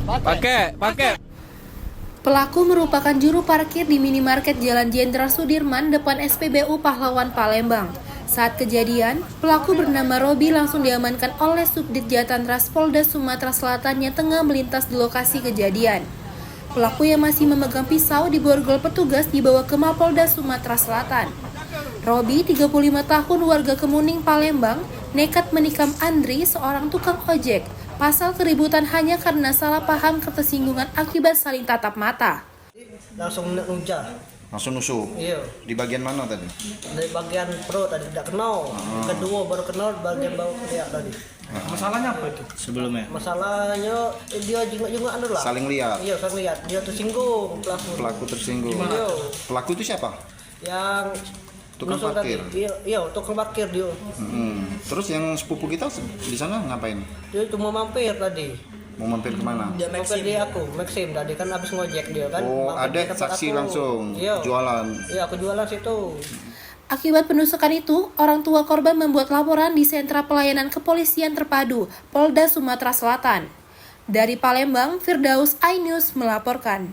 Pakai. Pelaku merupakan juru parkir di minimarket Jalan Jenderal Sudirman depan SPBU Pahlawan Palembang. Saat kejadian, pelaku bernama Robi langsung diamankan oleh Subdit Jatantras Polda Sumatera Selatan yang tengah melintas di lokasi kejadian. Pelaku yang masih memegang pisau diborgol petugas dibawa ke Mapolda Sumatera Selatan. Robi, 35 tahun, warga Kemuning, Palembang, nekat menikam Andri, seorang tukang ojek. Pasal keributan hanya karena salah paham ketersinggungan akibat saling tatap mata. Langsung nujah. Langsung nusuk? Iya. Di bagian mana tadi? Dari bagian perut tadi tidak kenal. Kedua baru kenal bagian bawah ketiak tadi. Masalahnya apa itu sebelumnya? Masalahnya dia juga anu lah. Saling lihat? Iya, saling lihat. Dia tersinggung pelaku. Pelaku tersinggung? Iya. Pelaku itu siapa? Yang Tukang nusuk parkir? Tadi. Iya, tukang parkir dia. Terus yang sepupu kita di sana ngapain? Dia cuma mampir tadi. Mau mampir kemana? Dia mampir di aku, Maxim tadi kan habis ngojek dia kan. Oh, Mampir ada di tempat saksi aku. langsung Iya. jualan? Iya, aku jualan situ. Akibat penusukan itu, orang tua korban membuat laporan di Sentra Pelayanan Kepolisian Terpadu, Polda Sumatera Selatan. Dari Palembang, Firdaus iNews melaporkan.